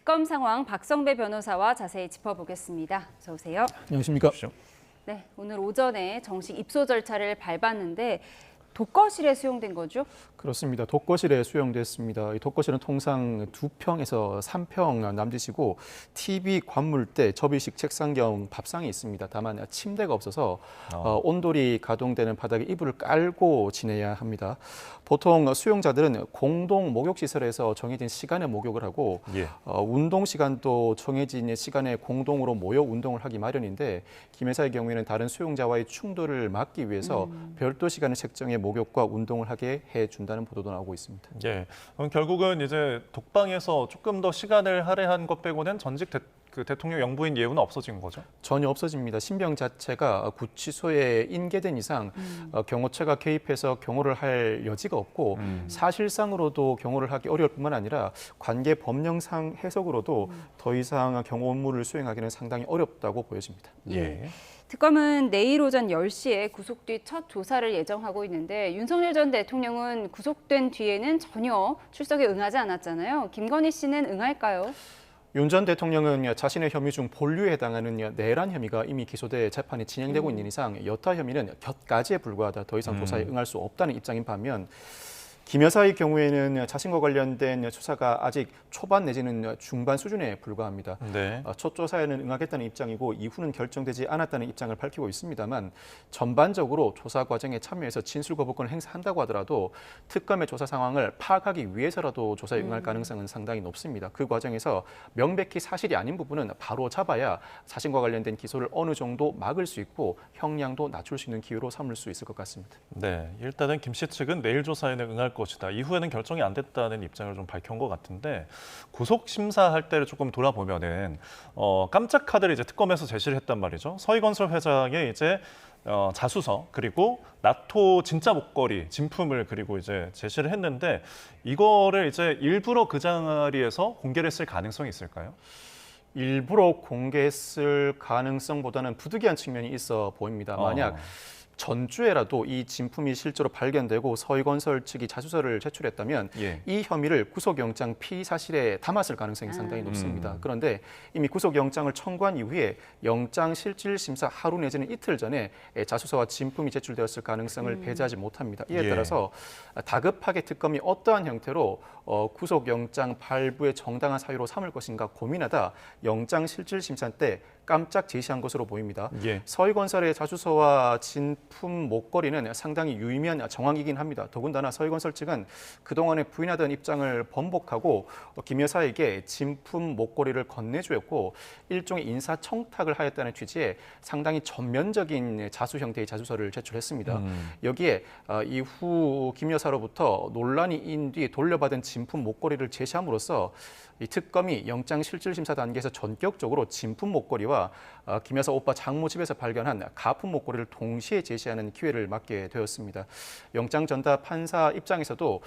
특검 상황 박성배 변호사와 자세히 짚어보겠습니다. 어서 오세요. 안녕하십니까? 네, 오늘 오전에 정식 입소 절차를 밟았는데 독거실에 수용된 거죠? 그렇습니다. 독거실에 수용됐습니다. 이 독거실은 통상 2평에서 3평 남짓이고 TV, 관물대, 접이식 책상 겸 밥상이 있습니다. 다만 침대가 없어서 온돌이 가동되는 바닥에 이불을 깔고 지내야 합니다. 보통 수용자들은 공동 목욕시설에서 정해진 시간에 목욕을 하고 운동 시간도 정해진 시간에 공동으로 모여 운동을 하기 마련인데 김 여사의 경우에는 다른 수용자와의 충돌을 막기 위해서 별도 시간을 책정해 목욕과 운동을 하게 해준다는 보도도 나오고 있습니다. 예, 그럼 결국은 이제 독방에서 조금 더 시간을 할애한 것 빼고는 전직 대통령 영부인 예우는 없어진 거죠? 전혀 없어집니다. 신병 자체가 구치소에 인계된 이상 경호처가 개입해서 경호를 할 여지가 없고 사실상으로도 경호를 하기 어려울 뿐만 아니라 관계 법령상 해석으로도 더 이상 경호 업무를 수행하기는 상당히 어렵다고 보여집니다. 예. 특검은 내일 오전 10시에 구속 뒤 첫 조사를 예정하고 있는데 윤석열 전 대통령은 구속된 뒤에는 전혀 출석에 응하지 않았잖아요. 김건희 씨는 응할까요? 윤 전 대통령은 자신의 혐의 중 본류에 해당하는 내란 혐의가 이미 기소돼 재판이 진행되고 있는 이상 여타 혐의는 곁가지에 불과하다. 더 이상 조사에 응할 수 없다는 입장인 반면 김 여사의 경우에는 자신과 관련된 수사가 아직 초반 내지는 중반 수준에 불과합니다. 네. 첫 조사에는 응하겠다는 입장이고 이후는 결정되지 않았다는 입장을 밝히고 있습니다만 전반적으로 조사 과정에 참여해서 진술 거부권을 행사한다고 하더라도 특검의 조사 상황을 파악하기 위해서라도 조사에 응할 가능성은 상당히 높습니다. 그 과정에서 명백히 사실이 아닌 부분은 바로 잡아야 자신과 관련된 기소를 어느 정도 막을 수 있고 형량도 낮출 수 있는 기회로 삼을 수 있을 것 같습니다. 네, 일단은 김 씨 측은 내일 조사에는 응할 것이다. 이후에는 결정이 안 됐다는 입장을 좀 밝힌 것 같은데 구속 심사할 때를 조금 돌아보면은 깜짝 카드를 이제 특검에서 제시를 했단 말이죠. 서희건설 회장의 이제 자수서 그리고 나토 진짜 목걸이 진품을 그리고 이제 제시를 했는데 이거를 이제 일부러 그 자리에서 공개를 했을 가능성이 있을까요? 일부러 공개했을 가능성보다는 부득이한 측면이 있어 보입니다. 만약 전주에라도 이 진품이 실제로 발견되고 서희건설 측이 자수서를 제출했다면 이 혐의를 구속영장 피의 사실에 담았을 가능성이 상당히 높습니다. 그런데 이미 구속영장을 청구한 이후에 영장실질심사 하루 내지는 이틀 전에 자수서와 진품이 제출되었을 가능성을 배제하지 못합니다. 이에 따라서 다급하게 특검이 어떠한 형태로 구속영장 발부의 정당한 사유로 삼을 것인가 고민하다 영장실질심사 때 깜짝 제시한 것으로 보입니다. 서희건설의 자수서와 진품 목걸이는 상당히 유의미한 정황이긴 합니다. 더군다나 서희건설 측은 그동안에 부인하던 입장을 번복하고 김 여사에게 진품 목걸이를 건네주었고 일종의 인사청탁을 하였다는 취지의 상당히 전면적인 자수 형태의 자수서를 제출했습니다. 여기에 이후 김 여사로부터 논란이 인 뒤 돌려받은 진품 목걸이를 제시함으로써 이 특검이 영장실질심사 단계에서 전격적으로 진품 목걸이와 김 여사 오빠 장모 집에서 발견한 가품 목걸이를 동시에 제시하는 기회를 맞게 되었습니다. 영장 전담 판사 입장에서도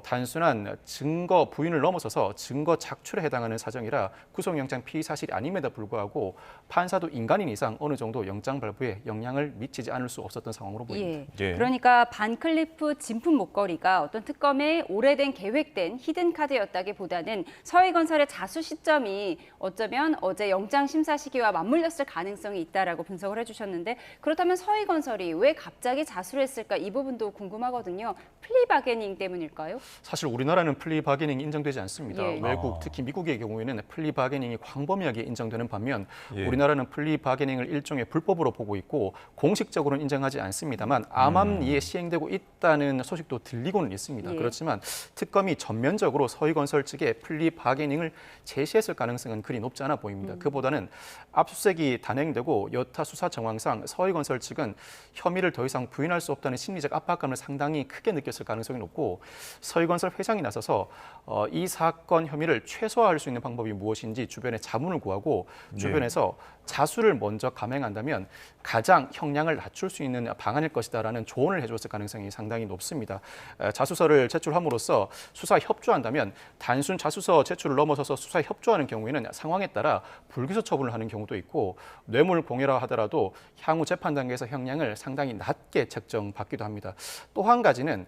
단순한 증거 부인을 넘어서서 증거 작출에 해당하는 사정이라 구속영장 피의 사실이 아님에도 불구하고 판사도 인간인 이상 어느 정도 영장 발부에 영향을 미치지 않을 수 없었던 상황으로 보입니다. 그러니까 반클리프 진품 목걸이가 어떤 특검의 오래된 계획된 히든 카드였다기보다는 서희건설의 자수 시점이 어쩌면 어제 영장 심사 시기와 맞물렸을 가능성이 있다라고 분석을 해주셨는데 그렇다면 서희건설이 왜 갑자기 자수를 했을까 이 부분도 궁금하거든요. 플리바게닝 때문일까요? 사실 우리나라는 플리바게닝이 인정되지 않습니다. 외국, 특히 미국의 경우에는 플리바게닝이 광범위하게 인정되는 반면 우리나라는 플리바게닝을 일종의 불법으로 보고 있고 공식적으로는 인정하지 않습니다만 암암리에 시행되고 있다는 소식도 들리고는 있습니다. 그렇지만 특검이 전면적으로 서희건설 측에 플리바게닝을 제시했을 가능성은 그리 높지 않아 보입니다. 그보다는 압수수색이 단행되고 여타 수사 정황상 서희건설 측은 혐의를 더 이상 부인할 수 없다는 심리적 압박감을 상당히 크게 느꼈을 가능성이 높고 서희건설 회장이 나서서 이 사건 혐의를 최소화할 수 있는 방법이 무엇인지 주변에 자문을 구하고 주변에서 자수를 먼저 감행한다면 가장 형량을 낮출 수 있는 방안일 것이다라는 조언을 해줬을 가능성이 상당히 높습니다. 자수서를 제출함으로써 수사에 협조한다면 단순 자수서 제출을 넘어서서 수사에 협조하는 경우에는 상황에 따라 불기소 처분을 하는 경우도 있고 뇌물 공여라 하더라도 향후 재판 단계에서 형량을 상당히 낮게 책정받기도 합니다. 또 한 가지는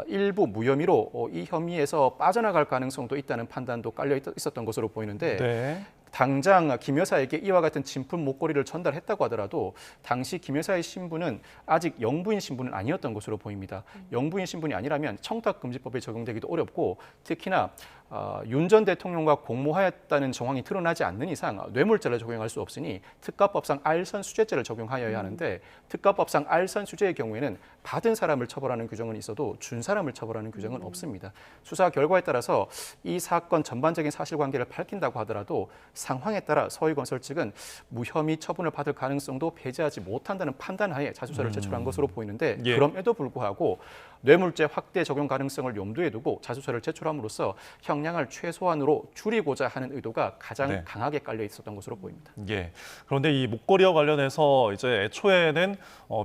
일부 무혐의로 이 혐의에서 빠져나갈 가능성도 있다는 판단도 깔려 있었던 것으로 보이는데 네. 당장 김 여사에게 이와 같은 진품 목걸이를 전달했다고 하더라도 당시 김 여사의 신분은 아직 영부인 신분은 아니었던 것으로 보입니다. 영부인 신분이 아니라면 청탁금지법에 적용되기도 어렵고 특히나 윤 전 대통령과 공모하였다는 정황이 드러나지 않는 이상 뇌물죄를 적용할 수 없으니 특가법상 알선수재죄를 적용하여야 하는데 특가법상 알선수재의 경우에는 받은 사람을 처벌하는 규정은 있어도 준 사람을 처벌하는 규정은 없습니다. 수사 결과에 따라서 이 사건 전반적인 사실관계를 밝힌다고 하더라도 상황에 따라 서희건설 측은 무혐의 처분을 받을 가능성도 배제하지 못한다는 판단하에 자수서를 제출한 것으로 보이는데 예. 그럼에도 불구하고 뇌물죄 확대 적용 가능성을 염두에 두고 자수서를 제출함으로써 형량을 최소한으로 줄이고자 하는 의도가 가장 네. 강하게 깔려 있었던 것으로 보입니다. 예. 그런데 이 목걸이와 관련해서 이제 애초에는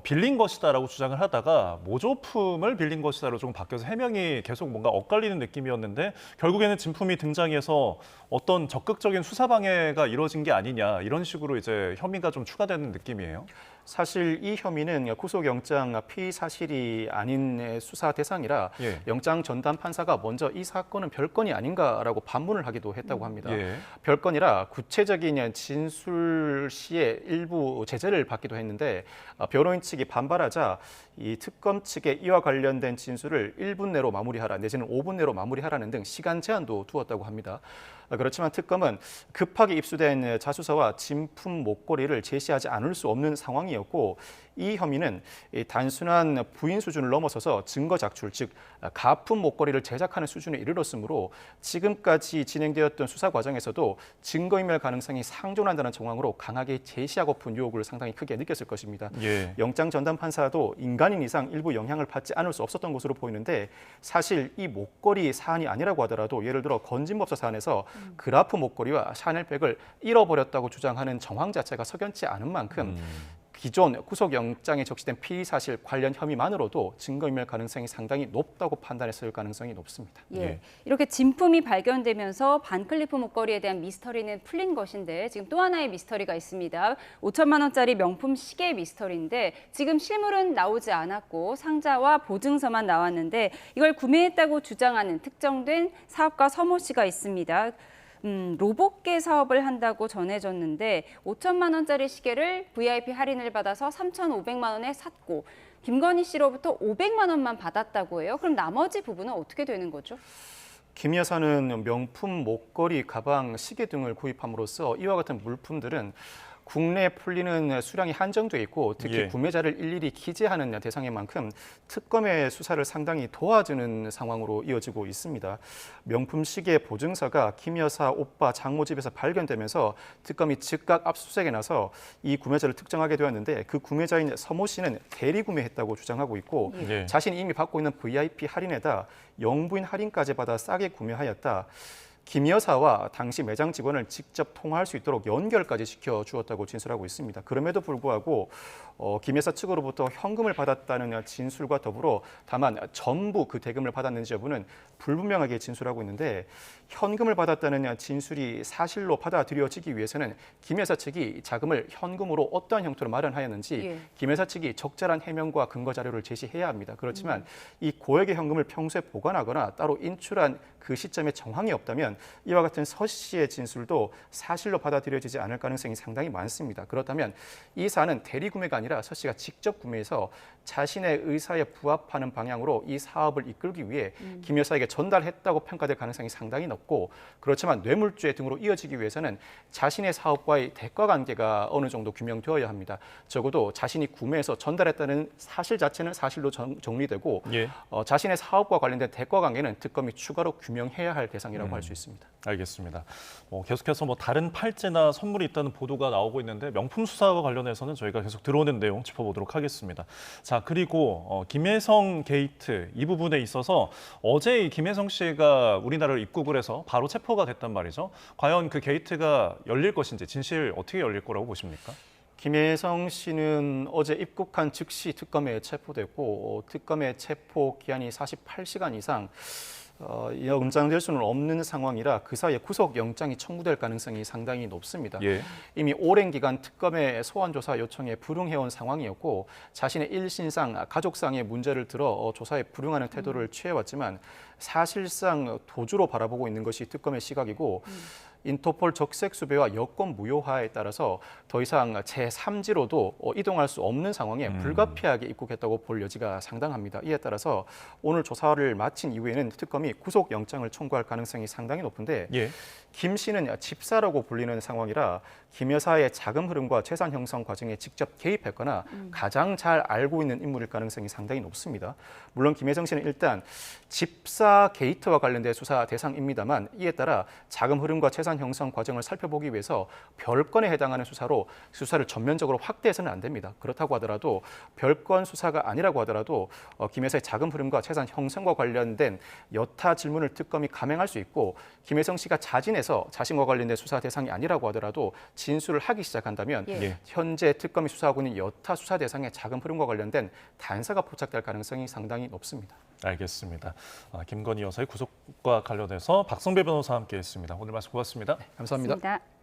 빌린 것이다라고 주장을 하다가 모조품을 빌린 것이다로 좀 바뀌어서 해명이 계속 뭔가 엇갈리는 느낌이었는데 결국에는 진품이 등장해서 어떤 적극적인 수사 방해가 이루어진 게 아니냐 이런 식으로 이제 혐의가 좀 추가되는 느낌이에요. 사실 이 혐의는 구속영장 피의 사실이 아닌 수사 대상이라 예. 영장 전담 판사가 먼저 이 사건은 별건이 아닌가라고 반문을 하기도 했다고 합니다. 예. 별건이라 구체적인 진술 시에 일부 제재를 받기도 했는데 변호인 측이 반발하자 이 특검 측에 이와 관련된 진술을 1분 내로 마무리하라 내지는 5분 내로 마무리하라는 등 시간 제한도 두었다고 합니다. 그렇지만 특검은 급하게 입수된 자수서와 진품 목걸이를 제시하지 않을 수 없는 상황이었고 이 혐의는 단순한 부인 수준을 넘어서서 증거 작출, 즉 가품 목걸이를 제작하는 수준에 이르렀으므로 지금까지 진행되었던 수사 과정에서도 증거인멸 가능성이 상존한다는 정황으로 강하게 제시하고픈 유혹을 상당히 크게 느꼈을 것입니다. 예. 영장 전담 판사도 인간인 이상 일부 영향을 받지 않을 수 없었던 것으로 보이는데 사실 이 목걸이 사안이 아니라고 하더라도 예를 들어 건진법사 사안에서 그라프 목걸이와 샤넬백을 잃어버렸다고 주장하는 정황 자체가 석연치 않은 만큼 기존 구속영장에 적시된 피의 사실 관련 혐의만으로도 증거인멸 가능성이 상당히 높다고 판단했을 가능성이 높습니다. 예. 예. 이렇게 진품이 발견되면서 반클리프 목걸이에 대한 미스터리는 풀린 것인데 지금 또 하나의 미스터리가 있습니다. 5천만 원짜리 명품 시계 미스터리인데 지금 실물은 나오지 않았고 상자와 보증서만 나왔는데 이걸 구매했다고 주장하는 특정된 사업가 서모 씨가 있습니다. 로봇계 사업을 한다고 전해졌는데 5천만 원짜리 시계를 VIP 할인을 받아서 3,500만 원에 샀고 김건희 씨로부터 500만 원만 받았다고 해요. 그럼 나머지 부분은 어떻게 되는 거죠? 김 여사는 명품 목걸이, 가방, 시계 등을 구입함으로써 이와 같은 물품들은 국내에 풀리는 수량이 한정돼 있고 특히 예. 구매자를 일일이 기재하는 대상인 만큼 특검의 수사를 상당히 도와주는 상황으로 이어지고 있습니다. 명품 시계 보증서가 김 여사 오빠 장모 집에서 발견되면서 특검이 즉각 압수수색에 나서 이 구매자를 특정하게 되었는데 그 구매자인 서모 씨는 대리 구매했다고 주장하고 있고 예. 자신이 이미 받고 있는 VIP 할인에다 영부인 할인까지 받아 싸게 구매하였다. 김 여사와 당시 매장 직원을 직접 통화할 수 있도록 연결까지 시켜주었다고 진술하고 있습니다. 그럼에도 불구하고 김 여사 측으로부터 현금을 받았다는 진술과 더불어 다만 전부 그 대금을 받았는지 여부는 불분명하게 진술하고 있는데 현금을 받았다는 진술이 사실로 받아들여지기 위해서는 김 여사 측이 자금을 현금으로 어떠한 형태로 마련하였는지 예. 김 여사 측이 적절한 해명과 근거 자료를 제시해야 합니다. 그렇지만 이 고액의 현금을 평소에 보관하거나 따로 인출한 그 시점에 정황이 없다면 이와 같은 서 씨의 진술도 사실로 받아들여지지 않을 가능성이 상당히 많습니다. 그렇다면 이 사안은 대리 구매가 아니라 서 씨가 직접 구매해서 자신의 의사에 부합하는 방향으로 이 사업을 이끌기 위해 김 여사에게 전달했다고 평가될 가능성이 상당히 높고 그렇지만 뇌물죄 등으로 이어지기 위해서는 자신의 사업과의 대가 관계가 어느 정도 규명되어야 합니다. 적어도 자신이 구매해서 전달했다는 사실 자체는 사실로 정리되고 예. 자신의 사업과 관련된 대가 관계는 특검이 추가로 규명해야 할 대상이라고 할 수 있습니다. 알겠습니다. 계속해서 다른 팔찌나 선물이 있다는 보도가 나오고 있는데 명품 수사와 관련해서는 저희가 계속 들어오는 내용 짚어보도록 하겠습니다. 자, 그리고 김혜성 게이트 이 부분에 있어서 어제 이 김혜성 씨가 우리나라를 입국을 해서 바로 체포가 됐단 말이죠. 과연 그 게이트가 열릴 것인지 진실 어떻게 열릴 거라고 보십니까? 김혜성 씨는 어제 입국한 즉시 특검에 체포됐고 특검의 체포 기한이 48시간 이상 연장될 수는 없는 상황이라 그 사이에 구속영장이 청구될 가능성이 상당히 높습니다. 예. 이미 오랜 기간 특검의 소환조사 요청에 불응해온 상황이었고 자신의 일신상, 가족상의 문제를 들어 조사에 불응하는 태도를 취해왔지만 사실상 도주로 바라보고 있는 것이 특검의 시각이고 인터폴 적색 수배와 여권 무효화에 따라서 더 이상 제3지로도 이동할 수 없는 상황에 불가피하게 입국했다고 볼 여지가 상당합니다. 이에 따라서 오늘 조사를 마친 이후에는 특검이 구속영장을 청구할 가능성이 상당히 높은데 예. 김 씨는 집사라고 불리는 상황이라 김 여사의 자금 흐름과 재산 형성 과정에 직접 개입했거나 가장 잘 알고 있는 인물일 가능성이 상당히 높습니다. 물론 김혜성 씨는 일단 집사 게이트와 관련된 수사 대상입니다만 이에 따라 자금 흐름과 재산 형성 과정을 살펴보기 위해서 별건에 해당하는 수사를 전면적으로 확대해서는 안 됩니다. 그렇다고 하더라도 별건 수사가 아니라고 하더라도 김 여사의 자금 흐름과 재산 형성과 관련된 여타 질문을 특검이 감행할 수 있고 김혜성 씨가 자진해서 자신과 관련된 수사 대상이 아니라고 하더라도 진술을 하기 시작한다면 예. 현재 특검이 수사하고 있는 여타 수사 대상의 자금 흐름과 관련된 단서가 포착될 가능성이 상당히 높습니다. 알겠습니다. 김건희 여사의 구속과 관련해서 박성배 변호사와 함께했습니다. 오늘 말씀 고맙습니다. 감사합니다. 맞습니다.